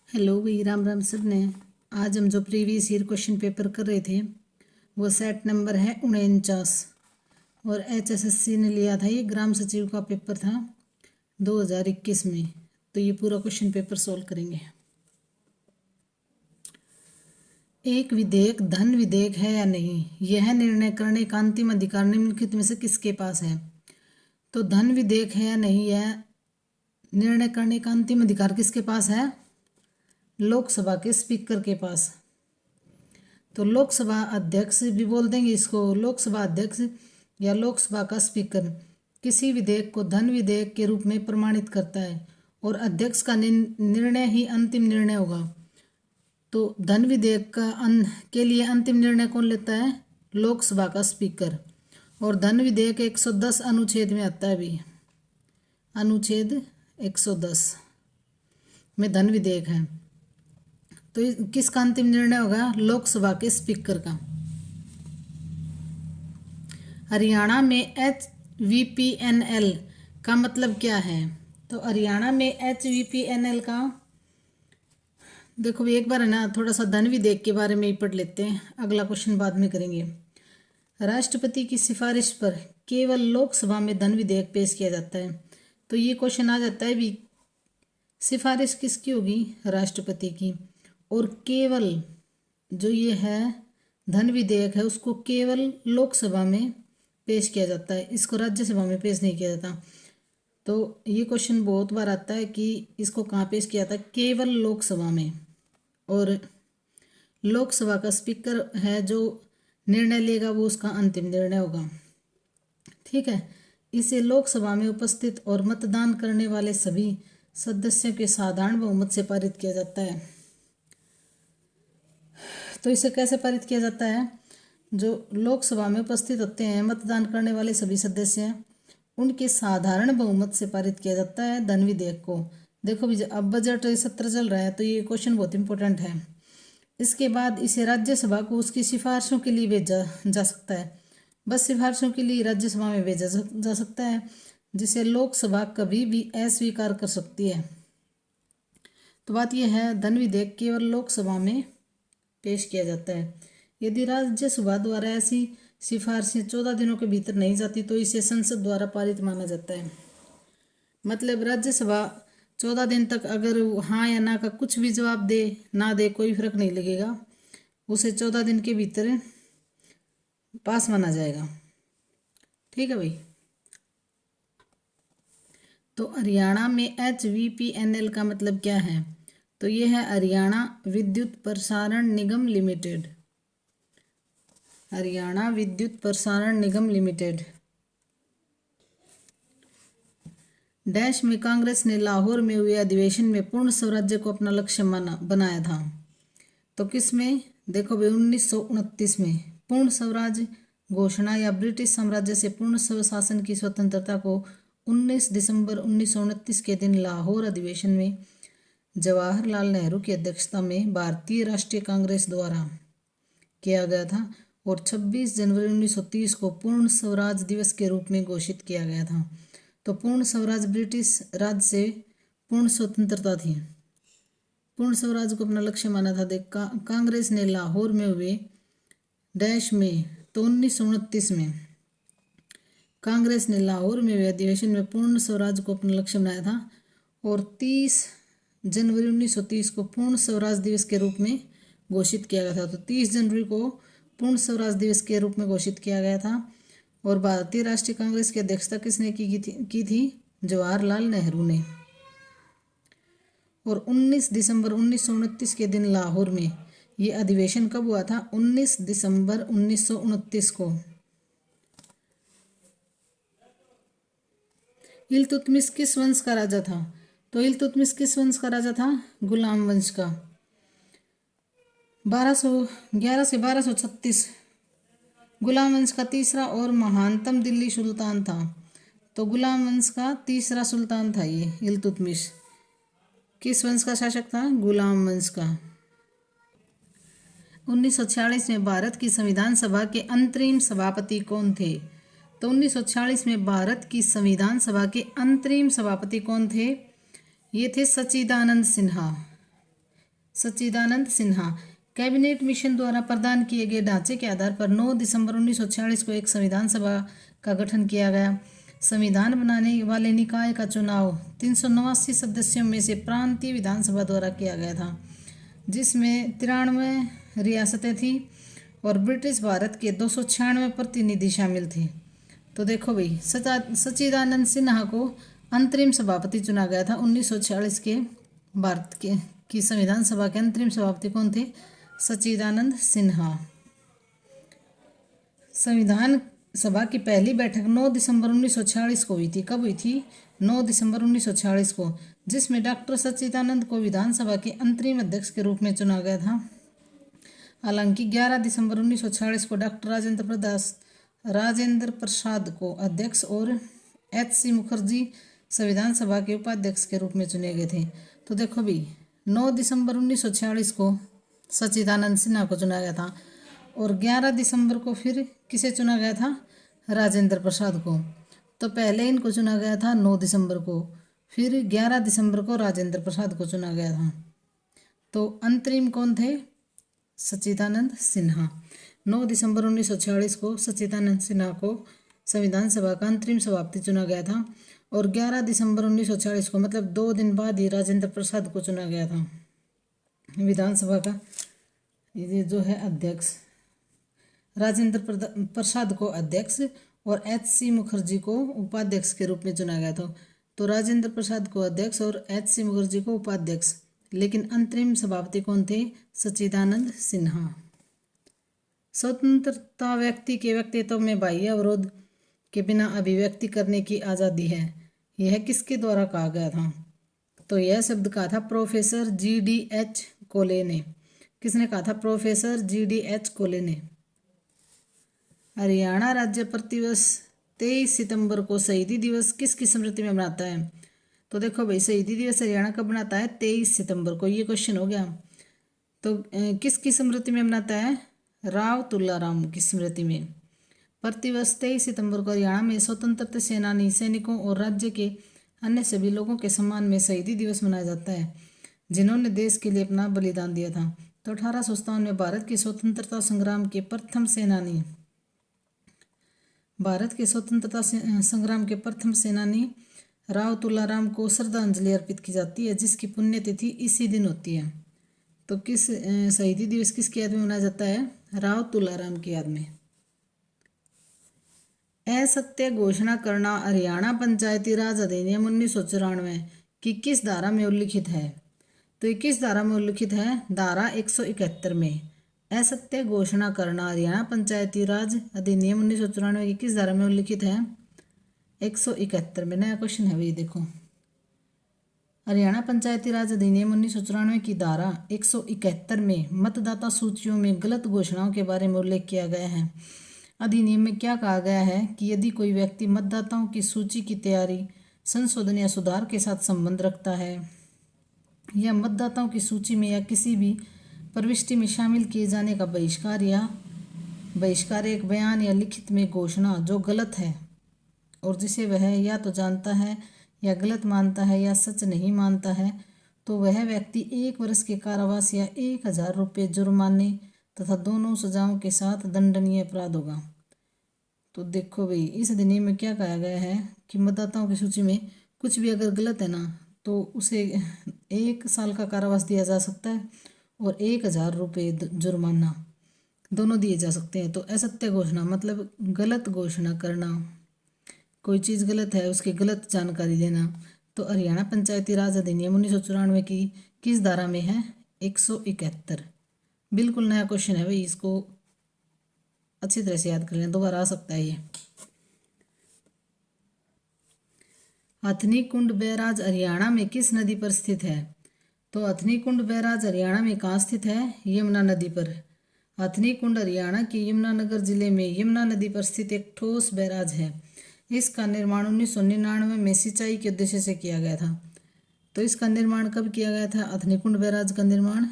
Hello भाई, राम राम सब ने। आज हम जो प्रीवियस ईयर क्वेश्चन पेपर कर रहे थे वो सेट नंबर है 49 और HSSC ने लिया था। ये ग्राम सचिव का पेपर था 2021 में। तो ये पूरा क्वेश्चन पेपर सॉल्व करेंगे। एक विधेयक धन विधेयक है या नहीं, यह निर्णय करने का अंतिम अधिकार निम्नलिखित में से किसके पास है। तो धन विधेयक है या नहीं, यह निर्णय करने का अंतिम अधिकार किसके पास है? लोकसभा के स्पीकर के पास। तो लोकसभा अध्यक्ष भी बोल देंगे इसको। लोकसभा अध्यक्ष या लोकसभा का स्पीकर किसी विधेयक को धन विधेयक के रूप में प्रमाणित करता है और अध्यक्ष का निर्णय ही अंतिम निर्णय होगा। तो धन विधेयक के लिए अंतिम निर्णय कौन लेता है? लोकसभा का स्पीकर। और धन विधेयक 110 अनुच्छेद में आता है भी। अनुच्छेद 110 में धन विधेयक है। तो किसका अंतिम निर्णय होगा? लोकसभा के स्पीकर का। हरियाणा में HVPNL का मतलब क्या है? तो हरियाणा में HVPNL का देखो, एक बार है ना, थोड़ा सा धन विधेयक के बारे में ही पढ़ लेते हैं, अगला क्वेश्चन बाद में करेंगे। राष्ट्रपति की सिफारिश पर केवल लोकसभा में धन विधेयक पेश किया जाता है। तो ये क्वेश्चन आ जाता है भी, सिफारिश किसकी होगी? राष्ट्रपति की। और केवल जो ये है धन विधेयक है उसको केवल लोकसभा में पेश किया जाता है, इसको राज्यसभा में पेश नहीं किया जाता। तो ये क्वेश्चन बहुत बार आता है कि इसको कहाँ पेश किया जाता है? केवल लोकसभा में। और लोकसभा का स्पीकर है जो निर्णय लेगा वो उसका अंतिम निर्णय होगा। ठीक है। इसे लोकसभा में उपस्थित और मतदान करने वाले सभी सदस्यों के साधारण बहुमत से पारित किया जाता है। तो इसे कैसे पारित किया जाता है? जो लोकसभा में उपस्थित होते हैं, मतदान करने वाले सभी सदस्य हैं, उनके साधारण बहुमत से पारित किया जाता है धन विधेयक को। देखो भी, अब बजट सत्र चल रहा है तो ये क्वेश्चन बहुत इंपॉर्टेंट है। इसके बाद इसे राज्यसभा को उसकी सिफारिशों के लिए भेजा जा सकता है। बस सिफारिशों के लिए राज्यसभा में भेजा जा सकता है, जिसे लोकसभा कभी भी अस्वीकार कर सकती है। तो बात यह है, धन विधेयक केवल लोकसभा में पेश किया जाता है। यदि राज्यसभा द्वारा ऐसी सिफारिशें 14 दिनों के भीतर नहीं जाती तो इसे संसद द्वारा पारित माना जाता है। मतलब राज्यसभा 14 दिन तक अगर हाँ या ना का कुछ भी जवाब दे ना दे, कोई फर्क नहीं लगेगा, उसे 14 दिन के भीतर पास माना जाएगा। ठीक है भाई। तो हरियाणा में HVPNL का मतलब क्या है? तो ये है हरियाणा विद्युत प्रसारण निगम लिमिटेड। हरियाणा विद्युत प्रसारण निगम लिमिटेड। डैश में कांग्रेस ने लाहौर में हुए अधिवेशन में पूर्ण स्वराज्य को अपना लक्ष्य बनाया था। तो किस में? देखो भाई, 1929 में पूर्ण स्वराज घोषणा या ब्रिटिश साम्राज्य से पूर्ण स्वशासन की स्वतंत्रता को 19 दिसंबर 1929 के दिन लाहौर अधिवेशन में जवाहरलाल नेहरू की अध्यक्षता में भारतीय राष्ट्रीय कांग्रेस द्वारा किया गया था। और 26 जनवरी 1930 को पूर्ण स्वराज दिवस के रूप में घोषित किया गया था। तो पूर्ण स्वराज ब्रिटिश राज से पूर्ण स्वतंत्रता थी। पूर्ण स्वराज को अपना लक्ष्य माना था। कांग्रेस ने लाहौर में हुए डैश में, तो 1929 में कांग्रेस ने लाहौर में हुए अधिवेशन में पूर्ण स्वराज को अपना लक्ष्य बनाया था। और 30 जनवरी 1930 को पूर्ण स्वराज दिवस के रूप में घोषित किया गया था। तो 30 जनवरी को पूर्ण स्वराज दिवस के रूप में घोषित किया गया था। और भारतीय राष्ट्रीय कांग्रेस की अध्यक्षता किसने की थी? जवाहरलाल नेहरू ने। और 19 दिसंबर 1929 के दिन लाहौर में ये अधिवेशन कब हुआ था? 19 दिसंबर 1929 को। इल्तुतमिश किस वंश का राजा था? तो इल्तुतमिश किस वंश का राजा था? गुलाम वंश का। 1211 से 1236 गुलाम वंश का तीसरा और महानतम दिल्ली सुल्तान था। तो गुलाम वंश का तीसरा सुल्तान था ये इल्तुतमिश। किस वंश का शासक था? गुलाम वंश का। 1946 में भारत की संविधान सभा के अंतरिम सभापति कौन थे? तो 1946 में भारत की संविधान सभा के अंतरिम सभापति कौन थे? ये थे सच्चिदानंद सिन्हा। सच्चिदानंद सिन्हा। कैबिनेट मिशन द्वारा प्रदान किए गए ढांचे के आधार पर 9 दिसंबर 1946 को एक संविधान सभा का गठन किया गया। संविधान बनाने वाले निकाय का चुनाव 389 सदस्यों में से प्रांतीय विधानसभा द्वारा किया गया था, जिसमें 93 रियासतें थीं और ब्रिटिश भारत के 296 प्रतिनिधि शामिल थे। तो देखो भाई, सच्चिदानंद सिन्हा को अंतरिम सभापति चुना गया था 1946 के भारत की संविधान सभा के अंतरिम सभापति कौन थे? सच्चिदानंद सिन्हा। संविधान सभा की पहली बैठक 9 दिसंबर 1946 को हुई थी। कब हुई थी? 9 दिसंबर 1946 को, जिसमें डॉक्टर सच्चिदानंद को विधानसभा के अंतरिम अध्यक्ष के रूप में चुना गया था। हालांकि 11 दिसंबर 1946 को डॉक्टर राजेंद्र प्रसाद को अध्यक्ष और H.C. मुखर्जी संविधान सभा के उपाध्यक्ष के रूप में चुने गए थे। तो देखो भी, 9 दिसंबर 1946 को सच्चिदानंद सिन्हा को चुना गया था और 11 दिसंबर को फिर किसे चुना गया था? राजेंद्र प्रसाद को। तो पहले इनको चुना गया था 9 दिसंबर को, फिर 11 दिसंबर को राजेंद्र प्रसाद को चुना गया था। तो अंतरिम कौन थे? सच्चिदानंद सिन्हा। 9 दिसंबर 1946 को सच्चिदानंद सिन्हा को संविधान सभा का अंतरिम सभापति चुना गया था और 11 दिसंबर 1946 को, मतलब 2 दिन बाद ही, राजेंद्र प्रसाद को चुना गया था विधानसभा का ये जो है अध्यक्ष। राजेंद्र प्रसाद को अध्यक्ष और H.C. मुखर्जी को उपाध्यक्ष के रूप में चुना गया था। तो राजेंद्र प्रसाद को अध्यक्ष और H.C. मुखर्जी को उपाध्यक्ष, लेकिन अंतरिम सभापति कौन थे? सच्चिदानंद सिन्हा। स्वतंत्रता व्यक्ति के व्यक्तित्व में बाह्य अवरोध के बिना अभिव्यक्ति करने की आज़ादी है, यह किसके द्वारा कहा गया था? तो यह शब्द कहा था प्रोफेसर G.D.H. कोले ने। किसने कहा था? Professor G.D.H. कोले ने। हरियाणा राज्य प्रतिवर्ष 23 सितंबर को शहीदी दिवस किसकी स्मृति में मनाता है? तो देखो भाई, शहीदी दिवस हरियाणा कब मनाता है? 23 सितंबर को। ये क्वेश्चन हो गया। तो किसकी स्मृति में मनाता है? राव तुलाराम की स्मृति में। प्रतिवर्ष 23 सितंबर को हरियाणा में स्वतंत्रता सेनानी, सैनिकों और राज्य के अन्य सभी लोगों के सम्मान में शहीदी दिवस मनाया जाता है, जिन्होंने देश के लिए अपना बलिदान दिया था। तो 1857 में भारत के स्वतंत्रता संग्राम के प्रथम सेनानी राव तुलाराम को श्रद्धांजलि अर्पित की जाती है, जिसकी पुण्यतिथि इसी दिन होती है। तो किस शहीदी दिवस किसकी याद में मनाया जाता है? राव तुलाराम की याद में। असत्य घोषणा करना हरियाणा पंचायती राज अधिनियम 1994 की किस धारा में उल्लिखित है? तो ये किस धारा में उल्लिखित है? धारा 171 में। असत्य घोषणा करना हरियाणा पंचायती राज अधिनियम 1994 की किस धारा में उल्लिखित है? 171 में। नया क्वेश्चन है भाई, देखो। हरियाणा पंचायती राज अधिनियम 1994 की धारा 171 में मतदाता सूचियों में गलत घोषणाओं के बारे में उल्लेख किया गया है। अधिनियम में क्या कहा गया है कि यदि कोई व्यक्ति मतदाताओं की सूची की तैयारी, संशोधन या सुधार के साथ संबंध रखता है या मतदाताओं की सूची में या किसी भी प्रविष्टि में शामिल किए जाने का बहिष्कार एक बयान या लिखित में घोषणा जो गलत है और जिसे वह या तो जानता है या गलत मानता है या सच नहीं मानता है, तो वह व्यक्ति 1 वर्ष के कारावास या 1000 रुपये जुर्माने तथा दोनों सजाओं के साथ दंडनीय अपराध होगा। तो देखो भाई, इस अधिनियम में क्या कहा गया है कि मतदाताओं की सूची में कुछ भी अगर गलत है ना, तो उसे 1 साल का कारावास दिया जा सकता है और 1000 रुपये जुर्माना दोनों दिए जा सकते हैं। तो असत्य घोषणा मतलब गलत घोषणा करना, कोई चीज़ गलत है उसकी गलत जानकारी देना। तो हरियाणा पंचायती राज अधिनियम 1994 की किस धारा में है? 171। बिल्कुल नया क्वेश्चन है भाई, इसको अच्छी तरह से याद कर लें, दोबारा आ सकता है ये। हथनी कुंड बैराज हरियाणा में किस नदी पर स्थित है? तो हथनी कुंड बैराज हरियाणा में कहाँ स्थित है? यमुना नदी पर। हथनी कुंड हरियाणा के यमुनानगर जिले में यमुना नदी पर स्थित एक ठोस बैराज है। इसका निर्माण 1999 में सिंचाई के उद्देश्य से किया गया था। तो इसका निर्माण कब किया गया था? हथनी कुंड बैराज का निर्माण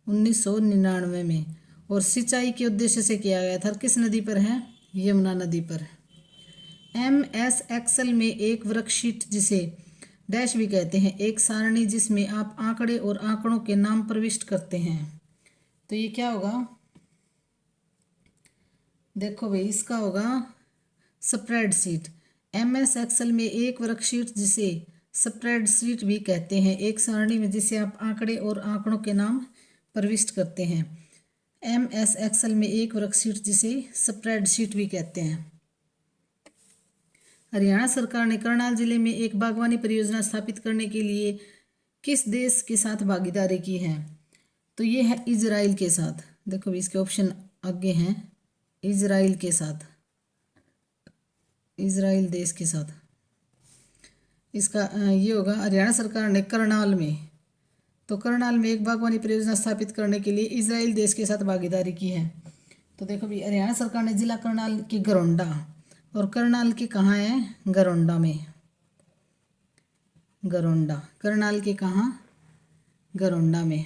1999 में, और सिंचाई के उद्देश्य से किया गया था। किस नदी पर है? यमुना नदी पर। MS एक्सेल में एक वर्कशीट जिसे डैश भी कहते हैं एक सारणी जिसमें आप आंकड़े और आंकड़ों के नाम प्रविष्ट करते हैं। तो ये क्या होगा, देखो भाई इसका होगा स्प्रेडशीट। MS एक्सेल में एक वर्कशीट जिसे स्प्रेडशीट भी कहते हैं एक सारणी में जिसे आप आंकड़े और आंकड़ों के नाम प्रविष्ट करते हैं। MS एक्सेल में एक वर्कशीट जिसे स्प्रेडशीट भी कहते हैं। हरियाणा सरकार ने करनाल जिले में एक बागवानी परियोजना स्थापित करने के लिए किस देश के साथ भागीदारी की है? तो ये है इजराइल के साथ। देखो इसके ऑप्शन आगे हैं, इजराइल के साथ, इजराइल देश के साथ। इसका ये होगा हरियाणा सरकार ने करनाल में, तो करनाल में एक बागवानी परियोजना स्थापित करने के लिए इजराइल देश के साथ भागीदारी की है। तो देखो भी हरियाणा सरकार ने जिला करनाल के गरोंडा, और करनाल के कहाँ है, गरोंडा में, गरोंडा, करनाल के कहाँ, गरोंडा में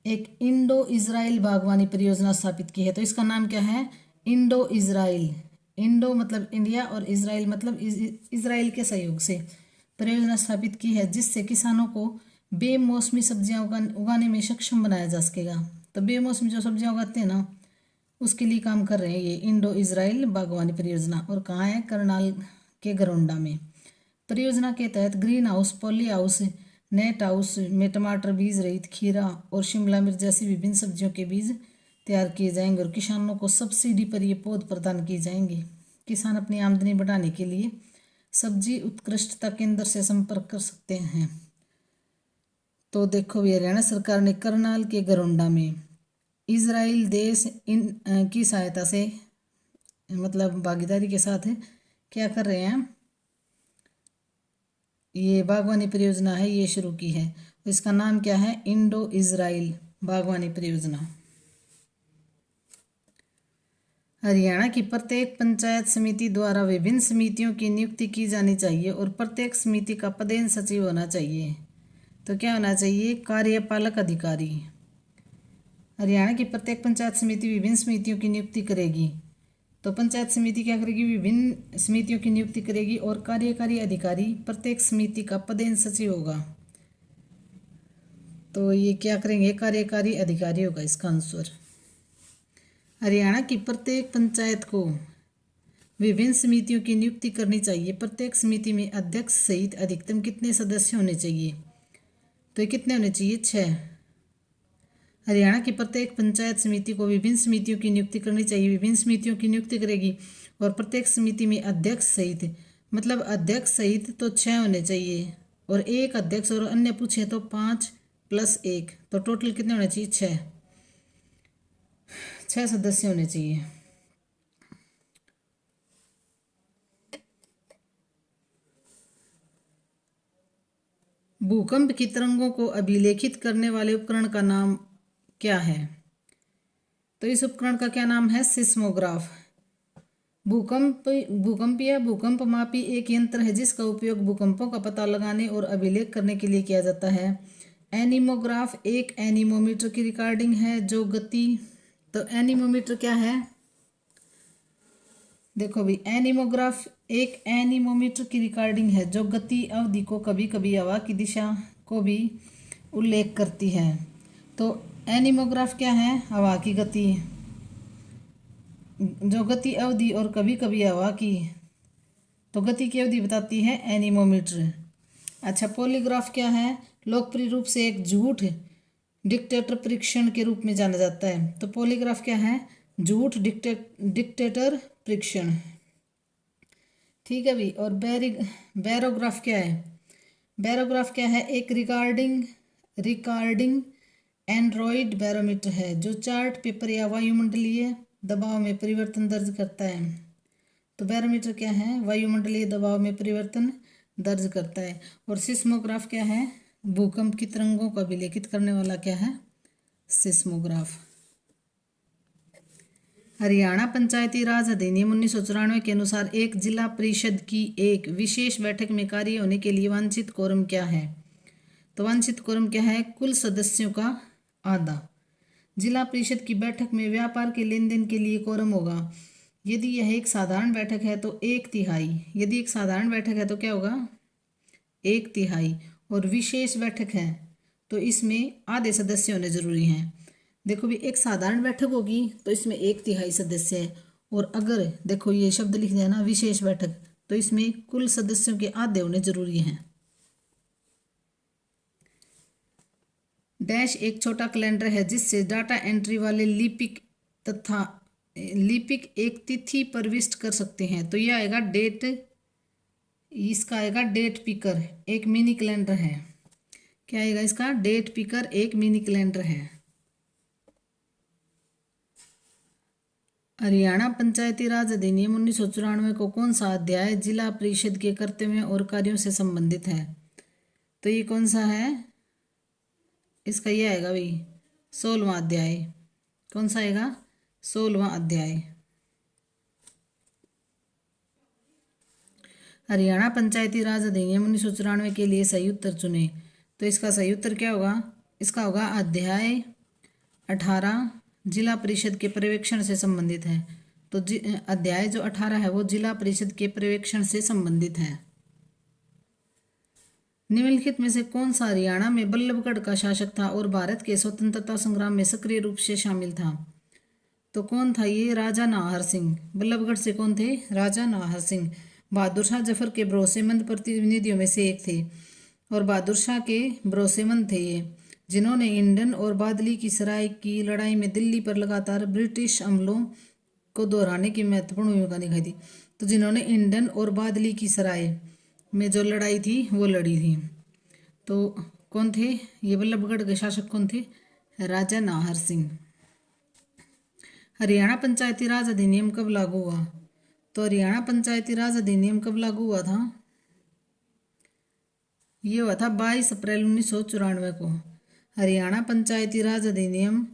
एक इंडो इजराइल बागवानी परियोजना स्थापित की है। तो इसका नाम क्या है, इंडो इजराइल। इंडो मतलब इंडिया और इजराइल मतलब इजराइल के सहयोग से परियोजना स्थापित की है जिससे किसानों को बेमौसमी सब्जियां उगाने में सक्षम बनाया जा सकेगा। तो बेमौसमी जो सब्जियां उगाते हैं ना उसके लिए काम कर रहे हैं ये इंडो इजराइल बागवानी परियोजना। और कहाँ है, करनाल के गरोंडा में। परियोजना के तहत green house, poly house, net house में टमाटर, बीज रहित खीरा और शिमला मिर्च जैसी विभिन्न सब्जियों के बीज तैयार किए जाएंगे और किसानों को सब्सिडी पर ये पौध प्रदान किए जाएंगे। किसान अपनी आमदनी बढ़ाने के लिए सब्जी उत्कृष्टता केंद्र से संपर्क कर सकते हैं। तो देखो भी हरियाणा सरकार ने करनाल के गरोंडा में इजराइल देश की सहायता से मतलब भागीदारी के साथ क्या कर रहे हैं, ये बागवानी परियोजना है ये शुरू की है। इसका नाम क्या है, इंडो इजराइल बागवानी परियोजना। हरियाणा की प्रत्येक पंचायत समिति द्वारा विभिन्न समितियों की नियुक्ति की जानी चाहिए और प्रत्येक समिति का पदेन सचिव होना चाहिए। तो क्या होना चाहिए, कार्यपालक अधिकारी। हरियाणा की प्रत्येक पंचायत समिति विभिन्न समितियों की नियुक्ति करेगी। तो पंचायत समिति क्या करेगी, विभिन्न समितियों की नियुक्ति करेगी और कार्यकारी अधिकारी प्रत्येक समिति का पदेन सचिव होगा। तो ये क्या करेंगे, कार्यकारी अधिकारी होगा इसका आंसर। हरियाणा की प्रत्येक पंचायत को विभिन्न समितियों की नियुक्ति करनी चाहिए। प्रत्येक समिति में अध्यक्ष सहित अधिकतम कितने सदस्य होने चाहिए? तो ये कितने होने चाहिए, 6। हरियाणा की प्रत्येक पंचायत समिति को विभिन्न समितियों की नियुक्ति करनी चाहिए। विभिन्न समितियों की नियुक्ति करेगी और प्रत्येक समिति में अध्यक्ष सहित मतलब अध्यक्ष सहित तो 6 होने चाहिए और एक अध्यक्ष और अन्य पूछे तो 5 + 1, तो टोटल कितने होने चाहिए, 6 सदस्य होने चाहिए। भूकंप की तरंगों को अभिलेखित करने वाले उपकरण का नाम क्या है? तो इस उपकरण का क्या नाम है, सिस्मोग्राफ। भूकंप मापी एक यंत्र है जिसका उपयोग भूकंपों का पता लगाने और अभिलेख करने के लिए किया जाता है। एनीमोग्राफ एक एनीमोमीटर की रिकॉर्डिंग है जो गति, तो एनीमोमीटर क्या है, देखो भी एनीमोग्राफ एक एनीमोमीटर की रिकॉर्डिंग है जो गति अवधि को कभी कभी हवा की दिशा को भी उल्लेख करती है। तो एनीमोग्राफ क्या है, हवा की गति, जो गति अवधि और कभी कभी हवा की, तो गति की अवधि बताती है एनीमोमीटर। अच्छा, पॉलीग्राफ क्या है, लोकप्रिय रूप से एक झूठ डिक्टेटर परीक्षण के रूप में जाना जाता है। तो पॉलीग्राफ क्या है, झूठ डिक्टेटर परीक्षण, ठीक है भी। और बैरोग्राफ क्या है, बैरोग्राफ क्या है, एक रिकॉर्डिंग एंड्रॉइड बैरोमीटर है जो चार्ट पेपर या वायुमंडलीय दबाव में परिवर्तन दर्ज करता है। तो बैरोमीटर क्या है, वायुमंडलीय दबाव में परिवर्तन दर्ज करता है। और सिस्मोग्राफ क्या है, भूकंप की तरंगों को अभिलेखित करने वाला क्या है, सिस्मोग्राफ। हरियाणा पंचायती राज अधिनियम 1994 के अनुसार एक जिला परिषद की एक विशेष बैठक में कार्य होने के लिए वांछित कोरम क्या है? तो वांछित कोरम क्या है, कुल सदस्यों का आधा। जिला परिषद की बैठक में व्यापार के लेन देन के लिए कोरम होगा। यदि यह एक साधारण बैठक है तो 1/3। यदि एक साधारण बैठक है तो क्या होगा, एक तिहाई, और विशेष बैठक है तो इसमें आधे सदस्य होने जरूरी हैं। देखो भी एक साधारण बैठक होगी तो इसमें एक तिहाई सदस्य है, और अगर देखो ये शब्द लिख दिया ना विशेष बैठक, तो इसमें कुल सदस्यों के आधे होने जरूरी हैं। डैश एक छोटा कैलेंडर है जिससे डाटा एंट्री वाले लिपिक तथा लिपिक एक तिथि प्रविष्ट कर सकते हैं। तो यह आएगा डेट, इसका आएगा डेट पिकर, एक मिनी कैलेंडर है। क्या आएगा इसका? डेट पिकर एक मिनी कैलेंडर है। हरियाणा पंचायती राज अधिनियम 1994 को कौन सा अध्याय जिला परिषद के कर्तव्यों और कार्यों से संबंधित है? तो ये कौन सा है? इसका ये आएगा भाई 16वां अध्याय। कौन सा आएगा? 16वां अध्याय। हरियाणा पंचायती राज अधिनियम 1994 के लिए सही उत्तर चुने। तो इसका सही उत्तर क्या होगा? इसका होगा अध्याय 18 जिला परिषद के पर्यवेक्षण से संबंधित है। तो अध्याय जो 18 है वो जिला परिषद के पर्यवेक्षण से संबंधित है। निम्नलिखित में से कौन सा हरियाणा में बल्लभगढ़ का शासक था और भारत के स्वतंत्रता संग्राम में सक्रिय रूप से शामिल था? तो कौन था ये? राजा नाहर सिंह। बल्लभगढ़ से कौन थे? राजा नाहर सिंह। बहादुर शाह जफर के भरोसेमंद प्रतिनिधियों में से एक थे, और बहादुर शाह के भरोसेमंद थे ये, जिन्होंने हिंडन और बादली की सराय की लड़ाई में दिल्ली पर लगातार ब्रिटिश हमलों को दोहराने की महत्वपूर्ण भूमिका निभाई थी। तो जिन्होंने हिंडन और बादली की सराय में जो लड़ाई थी वो लड़ी थी। तो कौन थे ये? बल्लभगढ़ के शासक कौन थे? राजा नाहर सिंह। हरियाणा पंचायती राज अधिनियम कब लागू हुआ? तो हरियाणा पंचायती राज अधिनियम कब लागू हुआ था? ये हुआ था 22 अप्रैल 1994 को। हरियाणा पंचायती राज अधिनियम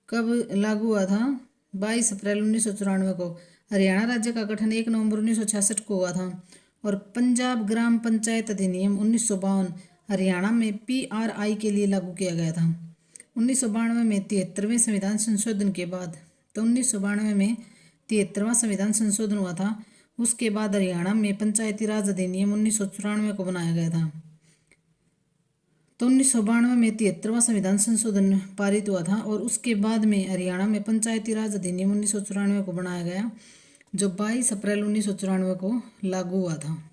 कब लागू हुआ था? 22 अप्रैल 1994 को। हरियाणा राज्य का गठन 1 नवंबर 1966 को हुआ था। और पंजाब ग्राम पंचायत अधिनियम 1952 हरियाणा में PRI के लिए लागू किया गया था 1992 में 73वें संविधान संशोधन के बाद। तो 1992 में 73वां संविधान संशोधन हुआ था। उसके बाद हरियाणा में पंचायती राज अधिनियम 1994 को बनाया गया था। तो 1992 में 73वां संविधान संशोधन पारित हुआ था, और उसके बाद में हरियाणा में पंचायती राज अधिनियम 1994 को बनाया गया, जो 22 अप्रैल 1994 को लागू हुआ था।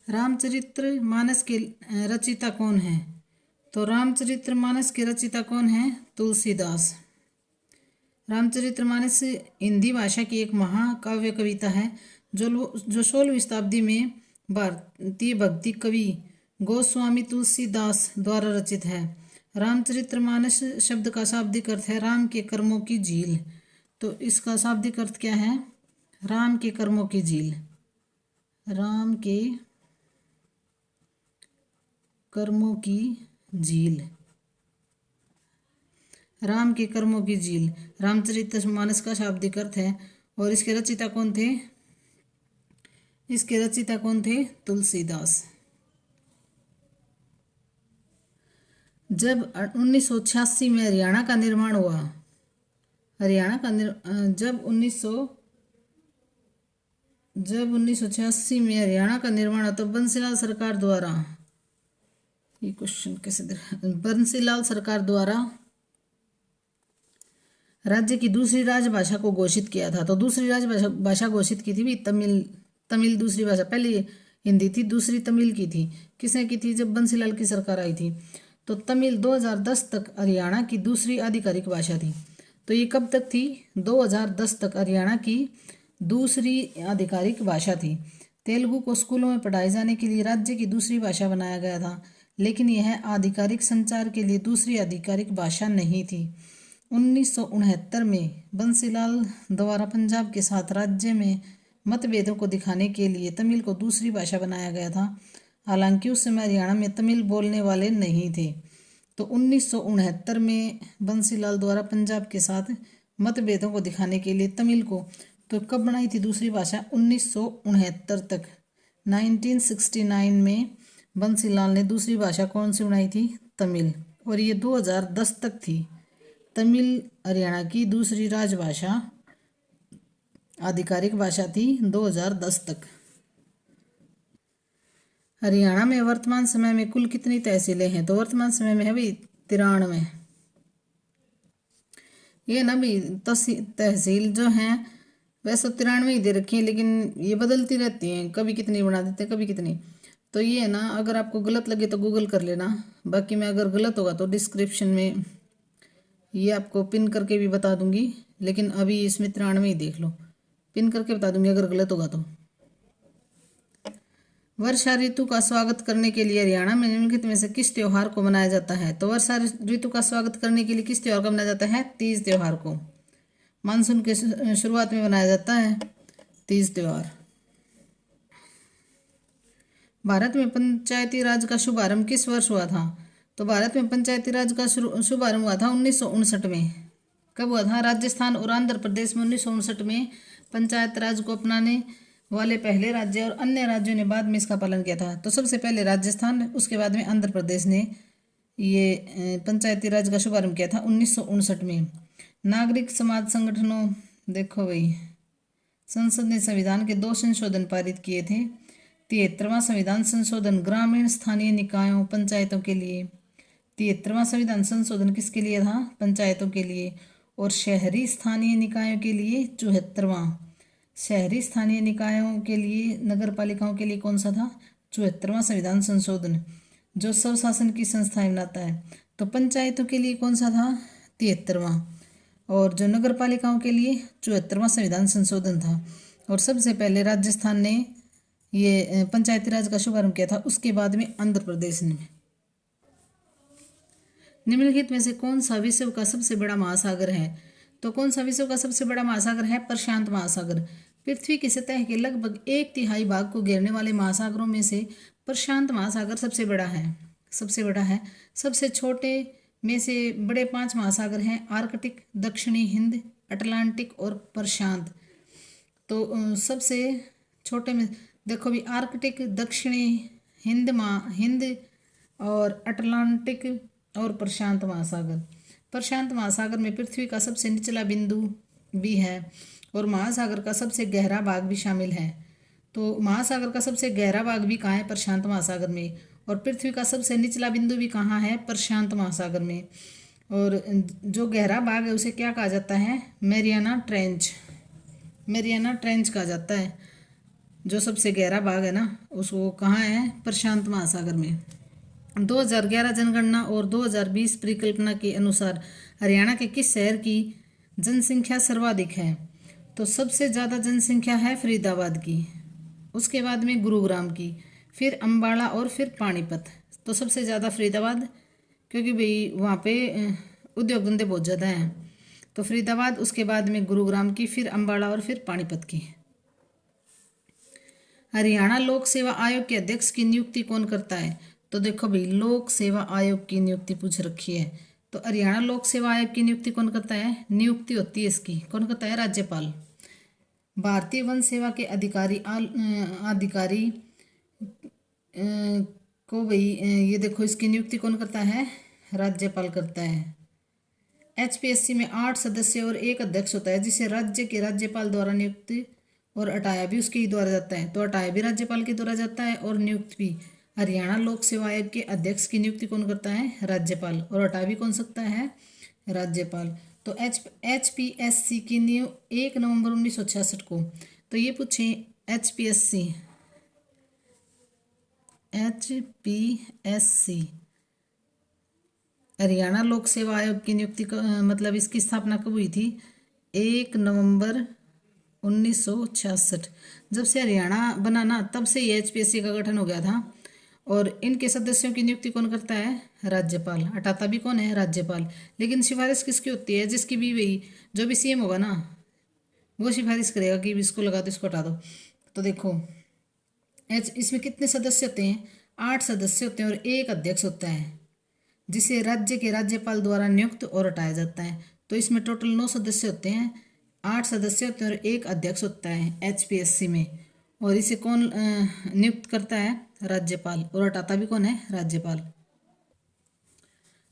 रामचरित्र मानस के रचिता कौन है? तो रामचरित्र मानस के रचिता कौन है? तुलसीदास। रामचरित्र मानस हिंदी भाषा की एक महाकाव्य कविता है जो 16वीं शताब्दी में भारतीय भक्ति कवि गोस्वामी तुलसीदास द्वारा रचित है। रामचरितमानस शब्द का शाब्दिक अर्थ है राम के कर्मों की झील। तो इसका शाब्दिक अर्थ क्या है? राम के कर्मों की झील। राम के कर्मों की झील। राम के कर्मों की झील रामचरितमानस का शाब्दिक अर्थ है। और इसके रचिता कौन थे? इसके रचिता कौन थे? तुलसीदास। जब 1986 में हरियाणा का निर्माण हुआ, जब 1986 में हरियाणा का निर्माण हुआ तो बंसीलाल सरकार द्वारा, ये क्वेश्चन कैसे बंसीलाल सरकार द्वारा राज्य की दूसरी राजभाषा को घोषित किया था। तो दूसरी राजभाषा घोषित की थी भी तमिल दूसरी भाषा। पहले हिंदी थी, दूसरी तमिल की थी। किसने की थी? जब बंसीलाल की सरकार आई थी। तो तमिल 2010 तक हरियाणा की दूसरी आधिकारिक भाषा थी। तो ये कब तक थी? 2010 तक हरियाणा की दूसरी आधिकारिक भाषा थी। तेलुगु को स्कूलों में पढ़ाए जाने के लिए राज्य की दूसरी भाषा बनाया गया था, लेकिन यह आधिकारिक संचार के लिए दूसरी आधिकारिक भाषा नहीं थी। 1969 में बंसीलाल द्वारा पंजाब के साथ राज्य में मतभेदों को दिखाने के लिए तमिल को दूसरी भाषा बनाया गया था। हालांकि उस समय हरियाणा में तमिल बोलने वाले नहीं थे। तो 1969 में बंसीलाल द्वारा पंजाब के साथ मतभेदों को दिखाने के लिए तमिल को तो कब बनाई थी दूसरी भाषा? 1969 तक। 1969 में बंसीलाल ने दूसरी भाषा कौन सी बनाई थी? तमिल। और ये 2010 तक थी। तमिल हरियाणा की दूसरी हरियाणा में वर्तमान समय में कुल कितनी तहसीलें हैं? तो वर्तमान समय में है भाई 93। ये ना भाई तहसील जो हैं वैसे 93 ही दे रखी है, लेकिन ये बदलती रहती हैं, कभी कितनी बना देते हैं कभी कितनी। तो ये है ना, अगर आपको गलत लगे तो गूगल कर लेना, बाकी मैं अगर गलत होगा तो डिस्क्रिप्शन में ये आपको पिन करके भी बता दूंगी, लेकिन अभी इसमें 93 ही देख लो, पिन करके बता दूंगी अगर गलत होगा तो। वर्षा ऋतु का स्वागत करने के लिए हरियाणा में निम्नलिखित में से किस त्योहार को मनाया जाता है? तो वर्षा ऋतु का स्वागत करने के लिए किस त्योहार को मनाया जाता है? तीज त्योहार को। मानसून के शुरुआत में मनाया जाता है तीज त्योहार। भारत में पंचायती राज का शुभारंभ किस वर्ष हुआ था? तो भारत में पंचायती राज का शुभारंभ हुआ था 1959 में। कब हुआ था? राजस्थान और आंध्र प्रदेश में 1959 में पंचायत राज को अपनाने वाले पहले राज्य और अन्य राज्यों ने बाद में इसका पालन किया था। तो सबसे पहले राजस्थान, उसके बाद में आंध्र प्रदेश ने ये पंचायती राज का शुभारंभ किया था 1959 में। नागरिक समाज संगठनों, देखो भाई, संसद ने संविधान के 2 संशोधन पारित किए थे। 73वां संविधान संशोधन ग्रामीण स्थानीय निकायों पंचायतों के लिए। 73वां संविधान संशोधन किसके लिए था? पंचायतों के लिए। और शहरी स्थानीय निकायों के लिए 74वां। शहरी स्थानीय निकायों के लिए, नगर पालिकाओं के लिए कौन सा था? 74वां संविधान संशोधन, जो स्वशासन की संस्थाएं बनाता है। तो पंचायतों के लिए कौन सा था? 73वां। और जो नगर पालिकाओं के लिए 74वां संविधान संशोधन था। और सबसे पहले राजस्थान ने ये पंचायती राज का शुभारंभ किया था, उसके बाद में आंध्र प्रदेश ने। निम्नलिखित में से कौन सा विश्व का सबसे बड़ा महासागर है? तो कौन सा विश्व का सबसे बड़ा महासागर है? प्रशांत महासागर। पृथ्वी की सतह के लगभग 1/3 भाग को घेरने वाले महासागरों में से प्रशांत महासागर सबसे बड़ा है। सबसे छोटे में से बड़े 5 महासागर हैं: आर्कटिक, दक्षिणी हिंद, अटलांटिक और प्रशांत। तो सबसे छोटे में देखो भी, आर्कटिक, दक्षिणी हिंद और अटलांटिक और प्रशांत महासागर। प्रशांत महासागर में पृथ्वी का सबसे निचला बिंदु भी है और महासागर का सबसे गहरा भाग भी शामिल है। तो महासागर का सबसे गहरा भाग भी कहाँ है? प्रशांत महासागर में। और पृथ्वी का सबसे निचला बिंदु भी कहाँ है? प्रशांत महासागर में। और जो गहरा भाग है उसे क्या कहा जाता है? Mariana trench. मैरियाना ट्रेंच कहा जाता है। जो सबसे गहरा भाग है ना, उसको कहाँ है? प्रशांत महासागर में। 2011 जनगणना और 2020 परिकल्पना के अनुसार हरियाणा के किस शहर की जनसंख्या सर्वाधिक है? तो सबसे ज़्यादा जनसंख्या है फरीदाबाद की, उसके बाद में गुरुग्राम की, फिर अम्बाला और फिर पानीपत। तो सबसे ज़्यादा फरीदाबाद, क्योंकि भाई वहाँ पे उद्योग धंधे बहुत ज़्यादा हैं। तो फरीदाबाद, उसके बाद में गुरुग्राम की, फिर अम्बाला और फिर पानीपत की। हरियाणा लोक सेवा आयोग के अध्यक्ष की नियुक्ति कौन करता है? तो देखो भाई, लोक सेवा आयोग की नियुक्ति पूछ रखी है। तो हरियाणा लोक सेवा आयोग की नियुक्ति कौन करता है? नियुक्ति होती है इसकी, कौन करता है? राज्यपाल। भारतीय वन सेवा के अधिकारी को भाई ये देखो, इसकी नियुक्ति कौन करता है? राज्यपाल करता है। HPSC में 8 सदस्य और 1 अध्यक्ष होता है, जिसे राज्य के राज्यपाल द्वारा नियुक्त और हटाया भी उसके ही द्वारा जाता है। तो हटाया भी राज्यपाल के द्वारा जाता है और नियुक्त भी। हरियाणा लोक सेवा आयोग के अध्यक्ष की नियुक्ति कौन करता है? राज्यपाल। और हटा भी कौन सकता है? राज्यपाल। तो HPSC की नींव 1 नवंबर 1966 को। तो ये पूछे HPSC हरियाणा लोक सेवा आयोग की नियुक्ति मतलब इसकी स्थापना कब हुई थी? 1 नवंबर 1966। जब से हरियाणा बना ना, तब से ये HPSC का गठन हो गया था। और इनके सदस्यों की नियुक्ति कौन करता है? राज्यपाल। हटाता भी कौन है? राज्यपाल। लेकिन सिफारिश किसकी होती है? जिसकी भी वही, जो भी CM होगा ना, वो सिफारिश करेगा कि इसको लगा दो, इसको हटा दो। तो देखो इसमें कितने सदस्य होते हैं? 8 सदस्य होते हैं और 1 अध्यक्ष होता है, जिसे राज्य के राज्यपाल द्वारा नियुक्त और हटाया जाता है। तो इसमें टोटल 9 सदस्य होते हैं, 8 सदस्य होते हैं और 1 अध्यक्ष होता है HPSC में। और इसे कौन नियुक्त करता है? राज्यपाल। और हटाता भी कौन है? राज्यपाल।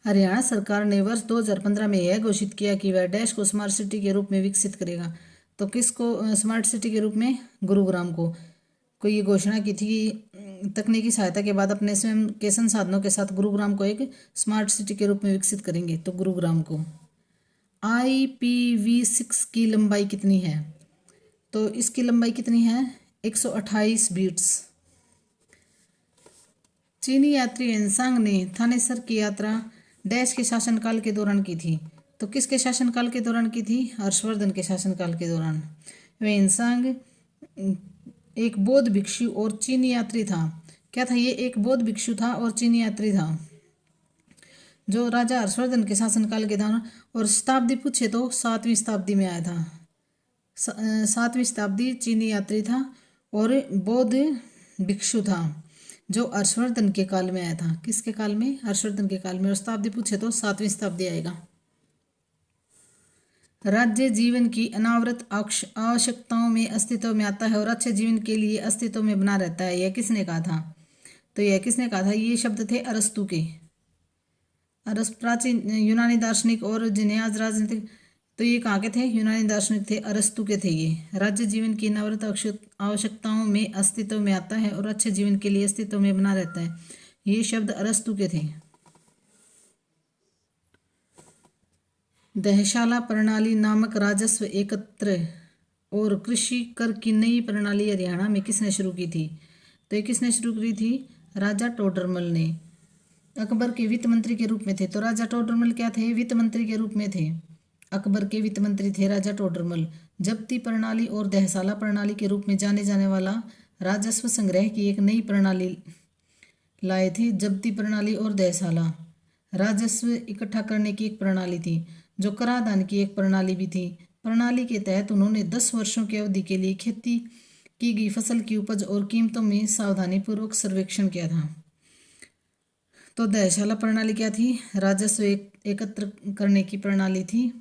हरियाणा सरकार ने वर्ष 2015 में यह घोषित किया कि वह डैश को स्मार्ट सिटी के रूप में विकसित करेगा। तो किसको स्मार्ट सिटी के रूप में? गुरुग्राम को। को ये घोषणा की थी कि तकनीकी सहायता के बाद अपने स्वयं के संसाधनों के साथ गुरुग्राम को एक स्मार्ट सिटी के रूप में विकसित करेंगे। तो गुरुग्राम को IPv6 की लंबाई कितनी है? तो इसकी लंबाई कितनी है? 128 बीट्स। चीनी यात्री एनसांग ने थानेसर की यात्रा डैश के शासनकाल के दौरान की थी। तो किसके शासनकाल के दौरान की थी? हर्षवर्धन के शासनकाल के दौरान। वे एनसांग एक बौद्ध भिक्षु और चीनी यात्री था। क्या था ये? एक बौद्ध भिक्षु था और चीनी यात्री था, जो राजा हर्षवर्धन के शासनकाल के दौरान, और शताब्दी पूछे तो 7वीं शताब्दी में आया था। 7वीं शताब्दी चीनी यात्री था और बौद्ध भिक्षु था, जो हर्षवर्धन के काल में आया था। किसके काल में? हर्षवर्धन के काल में। और शताब्दी पूछे तो 7वीं शताब्दी आएगा। राज्य जीवन की अनावृत आवश्यकताओं में अस्तित्व में आता है और अच्छे जीवन के लिए अस्तित्व में बना रहता है। यह किसने कहा था? तो यह किसने कहा था? ये शब्द थे अरस्तु के। प्राचीन यूनानी दार्शनिक और जिन्हें आज राजनीतिक, तो ये कहाँ के थे? यूनानी दार्शनिक थे, अरस्तु के थे ये। राज्य जीवन की अनावृत आवश्यकताओं में अस्तित्व में आता है और अच्छे जीवन के लिए अस्तित्व में बना रहता है, ये शब्द अरस्तु के थे। दहशाला प्रणाली नामक राजस्व एकत्र और कृषि कर की नई प्रणाली हरियाणा में किसने शुरू की थी? तो ये किसने शुरू की थी? राजा टोडरमल ने। अकबर के वित्त मंत्री के रूप में थे। तो राजा टोडरमल क्या थे? वित्त मंत्री के रूप में थे। अकबर के वित्त मंत्री थे राजा टोडरमल। जब्ती प्रणाली और दहसाला प्रणाली के रूप में जाने जाने वाला राजस्व संग्रह की एक नई प्रणाली लाए थे। जब्ती प्रणाली और दहसाला राजस्व इकट्ठा करने की एक प्रणाली थी, जो कराधान की एक प्रणाली भी थी। प्रणाली के तहत उन्होंने 10 वर्षों की अवधि के लिए खेती की गई फसल की उपज और कीमतों में सावधानीपूर्वक सर्वेक्षण किया था। तो दहशाला प्रणाली क्या थी? राजस्व एकत्र करने की प्रणाली थी।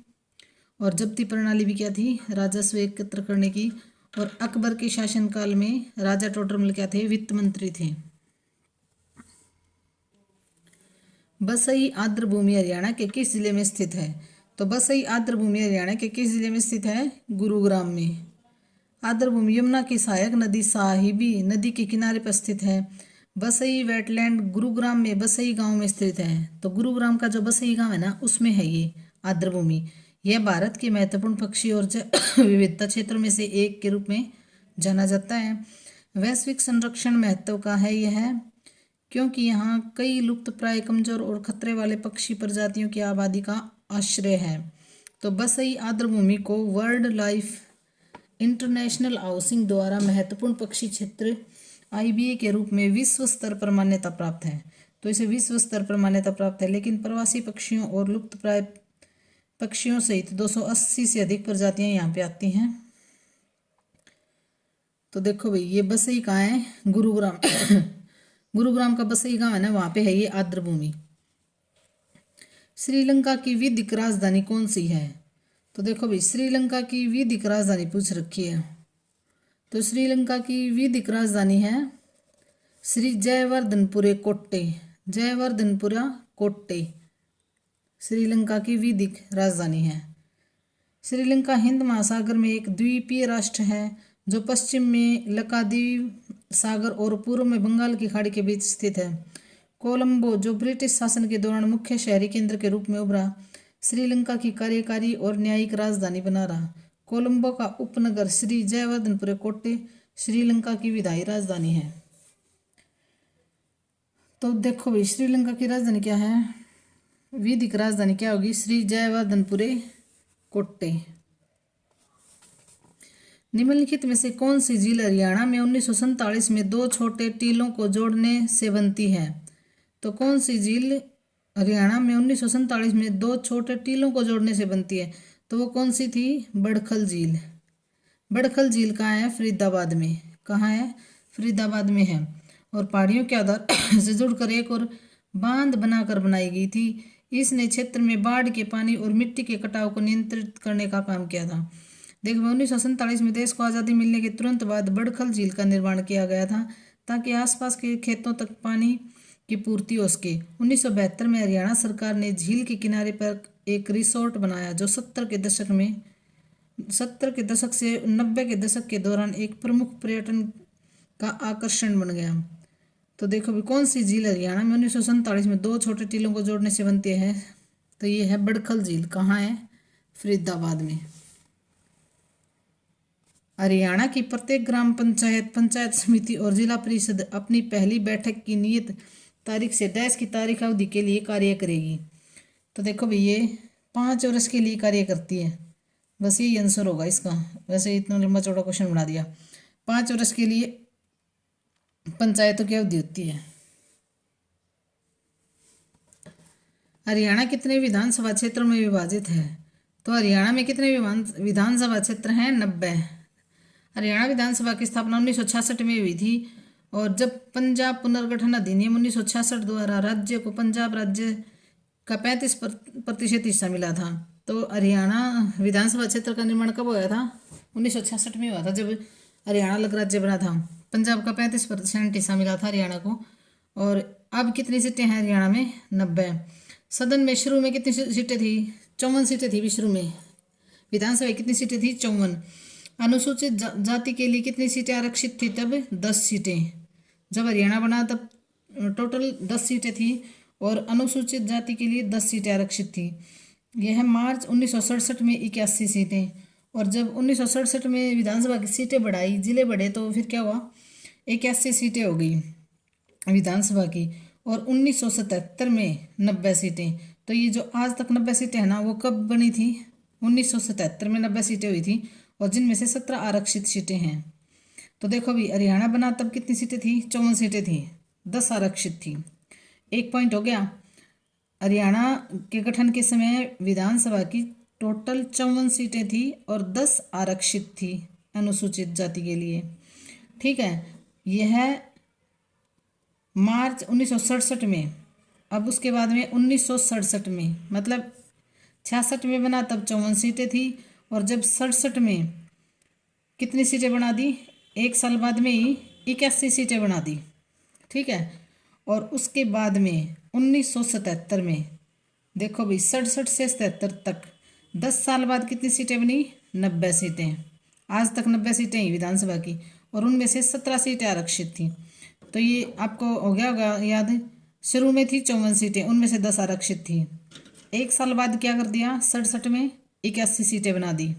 और जब्ती प्रणाली भी क्या थी? राजस्व एकत्र करने की। और अकबर के शासनकाल में राजा टोडरमल क्या थे? वित्त मंत्री थे। बसई आर्द्रभूमि हरियाणा के किस जिले में स्थित है? तो बसई आर्द्रभूमि हरियाणा के किस जिले में स्थित है? गुरुग्राम में। आर्द्रभूमि यमुना की सहायक नदी साहिबी नदी के किनारे पर स्थित है। बसई वेटलैंड गुरुग्राम में बसई गांव में स्थित है। तो गुरुग्राम का जो बसई गांव है ना, उसमें है ये आर्द्रभूमि। यह भारत के महत्वपूर्ण पक्षी और विविधता क्षेत्रों में से एक के रूप में जाना जाता है। वैश्विक संरक्षण महत्व का है यह, क्योंकि यहाँ कई लुप्त प्राय, कमजोर और खतरे वाले पक्षी प्रजातियों की आबादी का आश्रय है। तो बसई आर्द्रभूमि को वर्ल्ड लाइफ इंटरनेशनल हाउसिंग द्वारा महत्वपूर्ण पक्षी क्षेत्र IBA के रूप में विश्व स्तर पर मान्यता प्राप्त है। तो इसे विश्व स्तर पर मान्यता प्राप्त है। लेकिन प्रवासी पक्षियों और लुप्त प्राय पक्षियों सहित 280 से अधिक प्रजातियां यहाँ पे आती हैं। तो देखो भाई, ये बसई कहाँ है? गुरुग्राम। गुरुग्राम का बसई गांव है ना, वहां पे है ये आर्द्रभूमि। श्रीलंका की विधिक राजधानी कौन सी है? तो देखो भाई, श्रीलंका की विधिक राजधानी पूछ रखी है। तो श्रीलंका की विधिक राजधानी है श्री जयवर्धनपुरे कोट्टे। जयवर्धनपुरा कोट्टे श्रीलंका की विधिक राजधानी है। श्रीलंका हिंद महासागर में एक द्वीपीय राष्ट्र है, जो पश्चिम में लक्षद्वीप सागर और पूर्व में बंगाल की खाड़ी के बीच स्थित है। कोलंबो, जो ब्रिटिश शासन के दौरान मुख्य शहरी केंद्र के रूप में उभरा, श्रीलंका की कार्यकारी और न्यायिक राजधानी बना रहा। कोलंबो का उपनगर श्री जयवर्धनपुरे कोट्टे श्रीलंका की विधायी राजधानी है। तो देखो भाई, श्रीलंका की राजधानी क्या है? विधिक राजधानी क्या होगी? श्री जयवर्धनपुरे कोट्टे। निम्नलिखित में से कौन सी झील हरियाणा में 1947 में 2 छोटे टीलों को जोड़ने से बनती है? तो कौन सी झील हरियाणा में 1947 में 2 छोटे टीलों को जोड़ने से बनती है? तो वो कौन सी थी? बड़खल झील। बड़खल झील कहाँ है? फरीदाबाद में। कहाँ है? फरीदाबाद में है। और पहाड़ियों के आधार से जुड़कर एक और बांध बनाकर बनाई गई थी। इसने क्षेत्र में बाढ़ के पानी और मिट्टी के कटाव को नियंत्रित करने का काम किया था। देखो, 1947 में देश को आज़ादी मिलने के तुरंत बाद बड़खल झील का निर्माण किया गया था, ताकि आसपास के खेतों तक पानी की पूर्ति हो सके। 1972 में हरियाणा सरकार ने झील के किनारे पर एक रिसोर्ट बनाया, जो 70 के दशक से 90 के दशक के दौरान एक प्रमुख पर्यटन का आकर्षण बन गया। तो देखो भी कौन सी झील हरियाणा में 1947 में 2 छोटे टीलों को जोड़ने से बनती है? तो ये है बड़खल झील। कहाँ है? फरीदाबाद में। हरियाणा की प्रत्येक ग्राम पंचायत, पंचायत समिति और जिला परिषद अपनी पहली बैठक की नियत तारीख से डैश की तारीख अवधि के लिए कार्य करेगी। तो देखो भाई ये 5 वर्ष के लिए कार्य करती है। बस यही आंसर होगा इसका। वैसे इतना लंबा चौड़ा क्वेश्चन बना दिया। 5 वर्ष के लिए पंचायतों की अवधि होती है। हरियाणा कितने विधानसभा क्षेत्रों में विभाजित है? तो हरियाणा में कितने विधानसभा क्षेत्र हैं? 90। हरियाणा विधानसभा की स्थापना 1966 में हुई थी और जब पंजाब पुनर्गठन अधिनियम 1966 द्वारा राज्य को पंजाब राज्य का 35% हिस्सा मिला था। तो हरियाणा विधानसभा क्षेत्र का निर्माण कब हुआ था? 1966 में हुआ था, जब हरियाणा अलग राज्य बना था। पंजाब का 35% हिस्सा मिला था हरियाणा को। और अब कितनी सीटें हैं हरियाणा में? 90। सदन में शुरू में कितनी सीटें थी? 54 सीटें थी शुरू में। विधानसभा कितनी सीटें थी? 54। अनुसूचित जाति के लिए कितनी सीटें आरक्षित थी तब? 10 सीटें। जब हरियाणा बना तब टोटल 10 सीटें थी और अनुसूचित जाति के लिए 10 सीटें आरक्षित थी। यह मार्च 1967 में 81 सीटें। और जब 1967 में विधानसभा की सीटें बढ़ाई, जिले बढ़े, तो फिर क्या हुआ? 81 सीटें हो गई विधानसभा की। और 1977 में 90 सीटें। तो ये जो आज तक 90 सीटें हैं ना, वो कब बनी थी? 1977 में 90 सीटें हुई थी और जिनमें से 17 आरक्षित सीटें हैं। तो देखो अभी हरियाणा बना तब कितनी सीटें थी? 54 सीटें थी, 10 आरक्षित थी। 1 पॉइंट हो गया। हरियाणा के गठन के समय विधानसभा की टोटल 54 सीटें थी और 10 आरक्षित थी अनुसूचित जाति के लिए। ठीक है, यह मार्च 1967 में। अब उसके बाद में 1967 में, मतलब 66 में बना तब 54 सीटें थी और जब 67 में कितनी सीटें बना दी? 1 साल बाद में ही 81 सीटें बना दी। ठीक है, और उसके बाद में 1977 में देखो भाई 67 से 77 तक 10 साल बाद कितनी सीटें बनी? 90 सीटें। आज तक 90 सीटें ही विधानसभा की और उनमें से 17 सीटें आरक्षित थी। तो ये आपको हो गया होगा याद। शुरू में थी 54 सीटें, उनमें से 10 आरक्षित थी। 1 साल बाद क्या कर दिया? 67 में 81 सीटें बना दी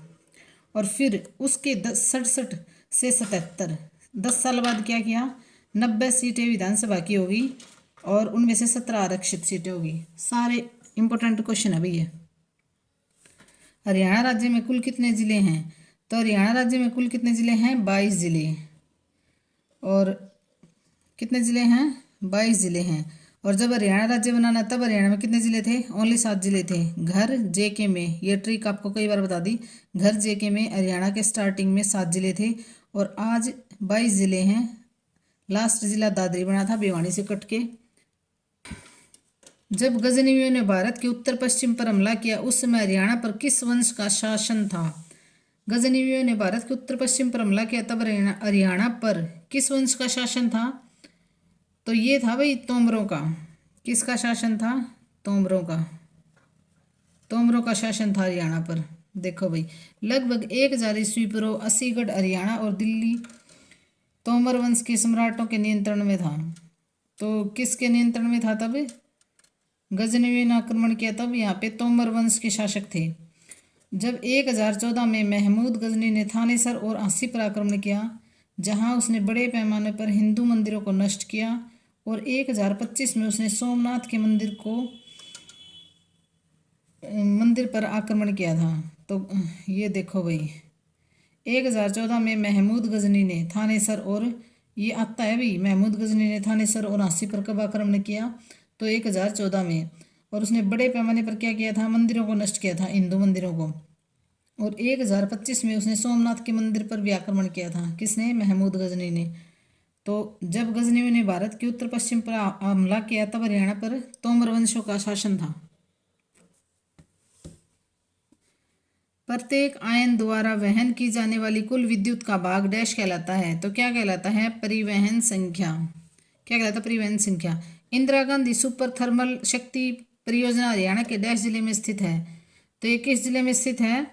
और फिर उसके 67 से 77 10 साल बाद क्या किया? 90 सीटें विधानसभा की होगी और उनमें से 17 आरक्षित सीटें होगी। सारे इंपॉर्टेंट क्वेश्चन है भैया। हरियाणा राज्य में कुल कितने जिले हैं? तो हरियाणा राज्य में कुल कितने जिले हैं? 22 जिले। और कितने जिले हैं? 22 जिले हैं। और जब हरियाणा राज्य बनाना तब हरियाणा में कितने जिले थे? ओनली 7 जिले थे। घर जेके में, ये ट्रिक आपको कई बार बता दी, घर जेके में हरियाणा के स्टार्टिंग में 7 जिले थे और आज 22 जिले हैं। लास्ट जिला दादरी बना था भिवानी से कट के। जब गजनवियों ने भारत के उत्तर पश्चिम पर हमला किया उस समय हरियाणा पर किस वंश का शासन था? गजनवियों ने भारत के उत्तर पश्चिम पर हमला किया तब हरियाणा पर किस वंश का शासन था? तो ये था भाई तोमरों का। किसका शासन था? तोमरों का। तोमरों का शासन था हरियाणा पर। देखो भाई लगभग 1000 ईस्वी पूर्व असीगढ़ हरियाणा और दिल्ली तोमर वंश के सम्राटों के नियंत्रण में था। तो किसके नियंत्रण में था तब? गजनवियों ने आक्रमण किया तब यहाँ पे तोमर वंश के शासक थे। जब 1014 में महमूद गजनी ने थानेसर और आसी पर आक्रमण किया, जहां उसने बड़े पैमाने पर हिंदू मंदिरों को नष्ट किया और 1025 में उसने सोमनाथ के मंदिर पर आक्रमण किया था। तो ये देखो भाई 1014 में महमूद गजनी ने थानेसर और ये आता है भाई, महमूद गजनी ने थानेसर और आसी पर कब आक्रमण किया? तो 1014 में। और उसने बड़े पैमाने पर क्या किया था? मंदिरों को नष्ट किया था, हिंदू मंदिरों को। और 1025 में उसने सोमनाथ के मंदिर पर भी आक्रमण किया था। किसने? महमूद गजनी ने। तो जब गजनियों ने भारत के उत्तर पश्चिम पर हमला किया तब हरियाणा पर तोमर वंशों का शासन था। प्रत्येक आयन द्वारा वहन की जाने वाली कुल विद्युत का भाग डैश कहलाता है? तो क्या कहलाता है? परिवहन संख्या। क्या कहलाता है? परिवहन संख्या। इंदिरा गांधी सुपर थर्मल शक्ति परियोजना हरियाणा के डैश जिले में स्थित है? तो ये किस जिले में स्थित है?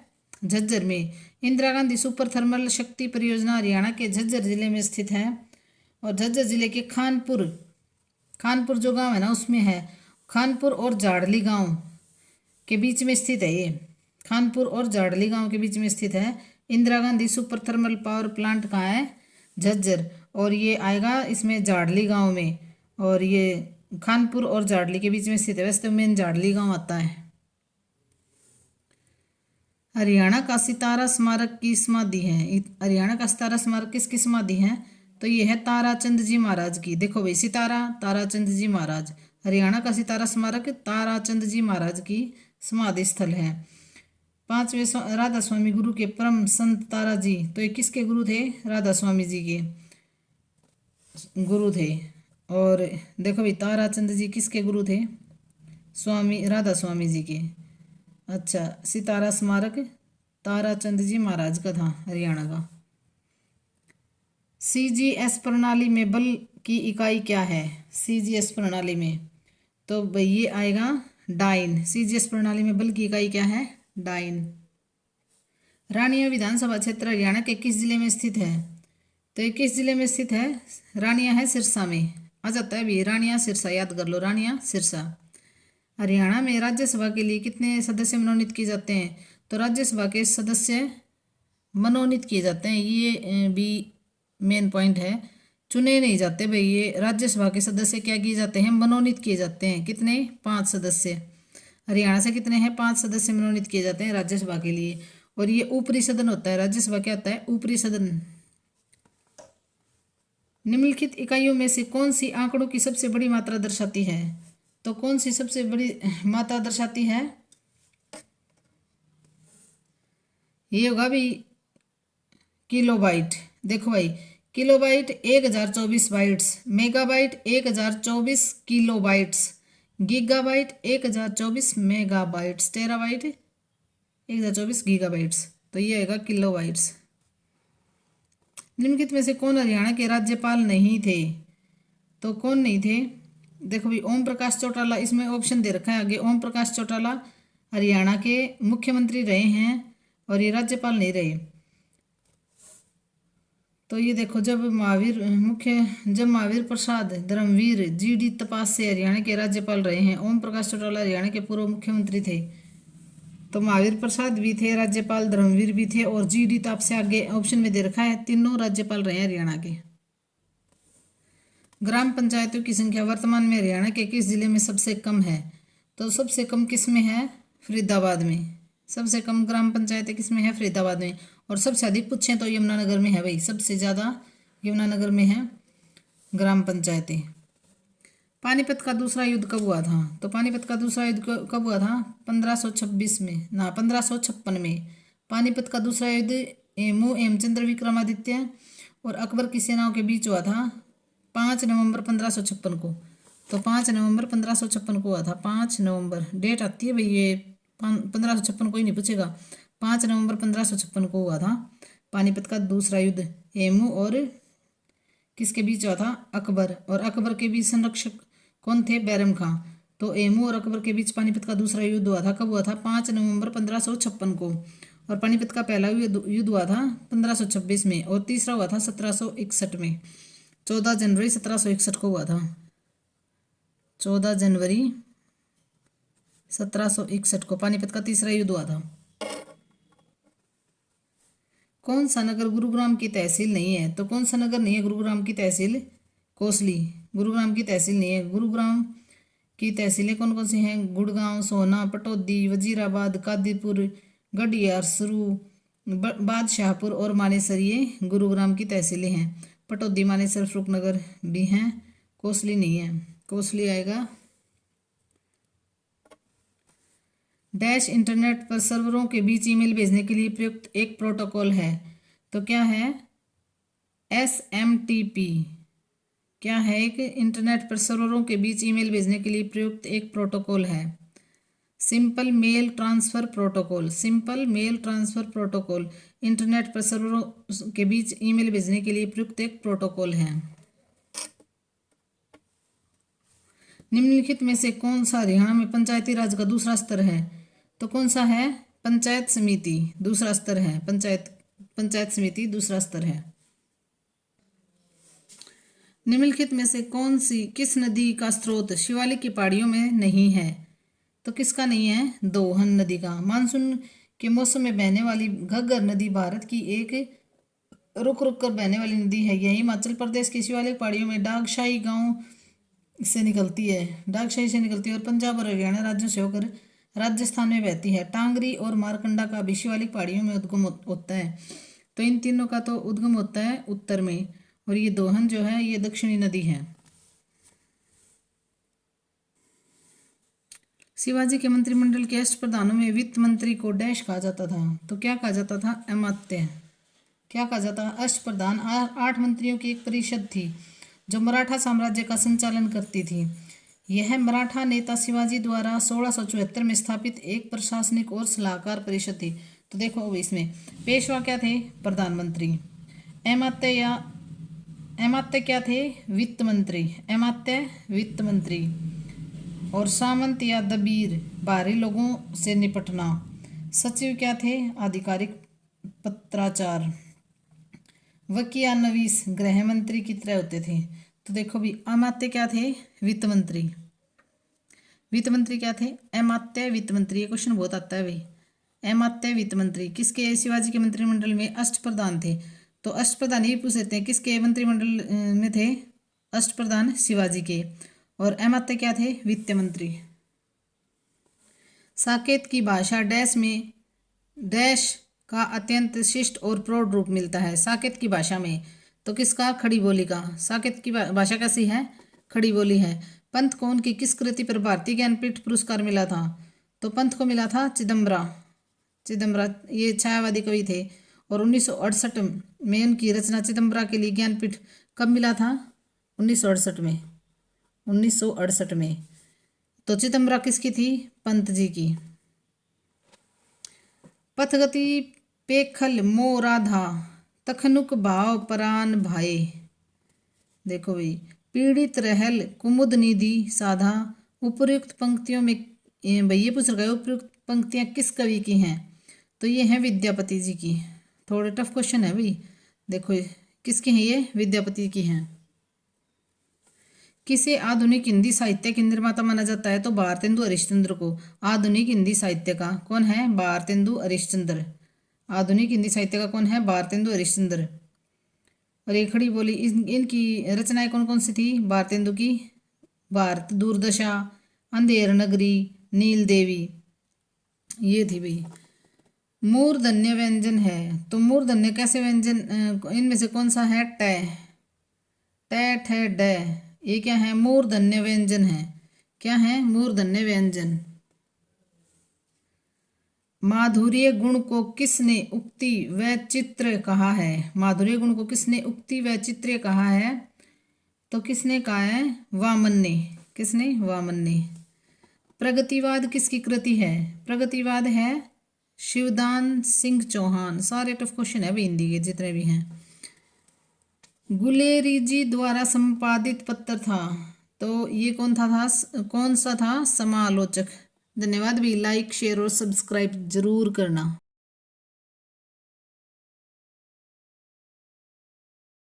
झज्जर में। इंदिरा गांधी सुपर थर्मल शक्ति परियोजना हरियाणा के झज्जर जिले में स्थित है। और झज्जर जिले के खानपुर जो गांव है ना उसमें है। खानपुर और जाड़ली गांव के बीच में स्थित है ये। खानपुर और जाड़ली गांव के बीच में स्थित है। Indira Gandhi super thermal power plant कहाँ है? झज्जर। और ये आएगा इसमें जाड़ली गांव में, और ये खानपुर और जाड़ली के बीच में स्थित है। वैसे तो मेन जाड़ली गांव आता है। हरियाणा का सितारा स्मारक की समाधि है। हरियाणा का सितारा स्मारक किसकी समाधि है? तो ये है ताराचंद जी महाराज की। देखो भाई, सितारा ताराचंद जी महाराज। हरियाणा का सितारा स्मारक ताराचंद जी महाराज की समाधि स्थल है। पांचवें राधा स्वामी गुरु के परम संत तारा जी, तो ये किसके गुरु थे? राधा स्वामी जी के गुरु थे। और देखो भाई, ताराचंद जी किसके गुरु थे? स्वामी राधा स्वामी जी के। अच्छा, सितारा स्मारक ताराचंद जी महाराज का था, हरियाणा का। सीजीएस प्रणाली में बल की इकाई क्या है? सीजीएस प्रणाली में तो भाई ये आएगा डाइन। सीजीएस प्रणाली में बल की इकाई क्या है? डाइन। रानिया विधानसभा क्षेत्र हरियाणा के किस जिले में स्थित है? तो ये किस जिले में स्थित है? रानिया है सिरसा में। आ जाता है भी, रानिया सिरसा, याद कर लो, रानिया सिरसा। हरियाणा में राज्यसभा के लिए कितने सदस्य मनोनीत किए जाते हैं? तो राज्यसभा के सदस्य मनोनीत किए जाते हैं, ये भी मेन पॉइंट है। चुने नहीं जाते भाई, ये राज्यसभा के सदस्य क्या किए जाते हैं? मनोनीत किए जाते हैं। कितने? 5 सदस्य। हरियाणा से कितने हैं? 5 सदस्य मनोनीत किए जाते हैं राज्यसभा के लिए। और ये ऊपरी सदन होता है, राज्यसभा क्या होता है? ऊपरी सदन। निम्नलिखित इकाइयों में से कौन सी आंकड़ों की सबसे बड़ी मात्रा दर्शाती है? तो कौन सी सबसे बड़ी मात्रा दर्शाती है? ये होगा भी किलोबाइट। देखो भाई, kilobyte 1024 bytes, megabyte 1024 kilobytes, gigabyte 1024 megabytes, terabyte 1024 gigabytes. तो ये आएगा किलोबाइट्स। निम्नलिखित में से कौन हरियाणा के राज्यपाल नहीं थे? तो कौन नहीं थे? देखो भाई, ओम प्रकाश चौटाला, इसमें ऑप्शन दे रखा है आगे। ओम प्रकाश चौटाला हरियाणा के मुख्यमंत्री रहे हैं और ये राज्यपाल नहीं रहे। तो ये देखो, जब महावीर प्रसाद धर्मवीर जीडी तपासे हरियाणा के राज्यपाल रहे हैं। ओम प्रकाश चौटाला हरियाणा के पूर्व मुख्यमंत्री थे। तो महावीर प्रसाद भी थे राज्यपाल, धर्मवीर भी थे, और जीडी तापसे आगे ऑप्शन में दे रखा है। तीनों राज्यपाल रहे हैं हरियाणा के। ग्राम पंचायतों की संख्या वर्तमान में हरियाणा के किस जिले में सबसे कम है? तो सबसे कम किस में है? फरीदाबाद में। सबसे कम ग्राम पंचायतें किस में है? फरीदाबाद में। और सबसे अधिक पूछें तो यमुनानगर में है भाई, सबसे ज़्यादा यमुनानगर में है ग्राम पंचायतें। पानीपत का दूसरा युद्ध कब हुआ था? तो पानीपत का दूसरा युद्ध कब हुआ था? 1526 में, ना 1556 में। पानीपत का दूसरा युद्ध हेमचंद्र विक्रमादित्य और अकबर की सेनाओं के बीच हुआ था 5 नवंबर 1556 को। तो 5 नवंबर 1556 को हुआ था। 5 नवंबर डेट आती है भाई, ये 1556 को ही नहीं पूछेगा। 5 नवंबर 1556 को हुआ था पानीपत का दूसरा युद्ध। हेमू और किसके बीच हुआ था? अकबर। और अकबर के बीच संरक्षक कौन थे? बैरम खां। तो हेमू और अकबर के बीच पानीपत का दूसरा युद्ध हुआ था। कब हुआ था? 5 नवंबर 1556 को। और पानीपत का पहला युद्ध हुआ था 1526 में, और तीसरा हुआ था 1761 में। 14 जनवरी 1761 को हुआ था। 14 जनवरी 1761 को पानीपत का तीसरा युद्ध हुआ था। कौन सा नगर गुरुग्राम की तहसील नहीं है? तो कौन सा नगर नहीं है गुरुग्राम की तहसील? कोसली। गुरुग्राम की तहसील नहीं है। गुरुग्राम की तहसीलें कौन कौन सी हैं? गुड़गांव, सोहना, पटौदी, वजीराबाद, कादीपुर, गढ़ियार, सरू, बादशाहपुर और मानेसर, ये गुरुग्राम की तहसीलें हैं। पटौदी, मानेसर, फरूखनगर भी हैं। कोसली नहीं है। कोसली आएगा। डैश इंटरनेट पर सर्वरों के बीच ईमेल भेजने के लिए प्रयुक्त एक प्रोटोकॉल है। तो क्या है? SMTP। क्या है? एक इंटरनेट पर सर्वरों के बीच ईमेल भेजने के लिए प्रयुक्त एक प्रोटोकॉल है। Simple mail transfer protocol. Simple mail transfer protocol internet पर सर्वरों के बीच ईमेल भेजने के लिए प्रयुक्त एक प्रोटोकॉल है। निम्नलिखित में से कौन सा हरियाणा में पंचायती राज का दूसरा स्तर है? तो कौन सा है? पंचायत समिति दूसरा स्तर है। पंचायत समिति दूसरा स्तर है। निम्नलिखित में से किस नदी का स्रोत शिवालिक की पहाड़ियों में नहीं है? तो किसका नहीं है? दोहन नदी का। मानसून के मौसम में बहने वाली घग्गर नदी भारत की एक रुक रुक कर बहने वाली नदी है। यह हिमाचल प्रदेश की शिवालिक पहाड़ियों में डागशाही गांव से निकलती है और पंजाब और हरियाणा राज्यों से होकर राजस्थान में बहती है। टांगरी और मारकंडा का भी शिवालिक पहाड़ियों में उद्गम होता है। तो इन तीनों का तो उद्गम होता है उत्तर में, और ये दोहन जो है ये दक्षिणी नदी है। शिवाजी के मंत्रिमंडल के अष्टप्रधानों में वित्त मंत्री को डैश कहा जाता था? तो क्या कहा जाता था? अमात्य। क्या कहा जाता है? अष्टप्रधान 8 मंत्रियों की एक परिषद थी जो मराठा साम्राज्य का संचालन करती थी। यह मराठा नेता शिवाजी द्वारा 1674 में स्थापित एक प्रशासनिक और सलाहकार परिषद थी। तो देखो अब इसमें पेशवा क्या थे? प्रधानमंत्री। अमात्य क्या थे? वित्त मंत्री। अमात्य वित्त मंत्री। और सामंत या दबीर बाहरी लोगों से निपटना। सचिव क्या थे? आधिकारिक पत्राचार। वकिया नवीस गृह मंत्री की तरह होते थे। तो देखो भी अमात्य क्या थे? वित्त मंत्री। वित्त मंत्री क्या थे? अमात्य वित्त मंत्री। ये क्वेश्चन बहुत आता है भाई। अमात्य वित्त मंत्री। किसके? शिवाजी के मंत्रिमंडल में अष्टप्रधान थे। तो अष्टप्रधान ये पूछ लेते हैं किसके मंत्रिमंडल में थे? अष्टप्रधान शिवाजी के। और अमात्य क्या थे? वित्त मंत्री। साकेत की भाषा डैश में डैश का अत्यंत शिष्ट और प्रौढ़ रूप मिलता है। साकेत की भाषा में तो किसका? खड़ी बोली का। साकेत की भाषा कैसी है? खड़ी बोली है। पंत को उनकी किस कृति पर भारतीय ज्ञानपीठ पुरस्कार मिला था? तो पंत को मिला था चिदम्बरा। ये छायावादी कवि थे और 1968 में उनकी रचना चिदम्बरा के लिए ज्ञानपीठ कब मिला था? 1968 में। 1968 में। तो चिदम्बरा किसकी थी? पंत जी की। पथगति पेखल मो राधा तखनुक भाव परान भाए। देखो भाई पीड़ित रहल कुमुद निधि साधा। उपयुक्त पंक्तियों में भाई ये पूछ रखा है उपयुक्त पंक्तियां किस कवि की हैं? तो ये हैं विद्यापति जी की। थोड़े टफ क्वेश्चन है भाई। देखो किसकी हैं ये? विद्यापति की हैं। किसे आधुनिक हिंदी साहित्य के निर्माता माना जाता है? तो भारतेंदु हरिश्चंद्र को। आधुनिक हिंदी साहित्य का कौन है? भारतेंदु हरिश्चंद्र। आधुनिक हिंदी साहित्य का कौन है? भारतेंदु हरिश्चंद्र। और ये खड़ी बोली इनकी रचनाएं कौन कौन सी थी भारतेंदु की? भारत दूरदशा, अंधेर नगरी, नील देवी, ये थी भाई। मूर्धन्य व्यंजन है तो मूर्धन्य कैसे व्यंजन इनमें से कौन सा है? ट ट ठ ड। ये क्या है? मूर्धन्य व्यंजन है। क्या है? मूर्धन्य व्यंजन। माधुर्य गुण को किसने उक्ति व चित्र कहा है? माधुर्य गुण को किसने उक्ति व चित्र कहा है? तो किसने कहा है? वामन ने। किसने? वामन ने। प्रगतिवाद किसकी कृति है? प्रगतिवाद है शिवदान सिंह चौहान। सारे टफ क्वेश्चन है हिंदी के जितने भी हैं। गुलेरी जी द्वारा संपादित पत्र था तो ये कौन सा था? समालोचक। धन्यवाद भी। लाइक शेयर और सब्सक्राइब जरूर करना।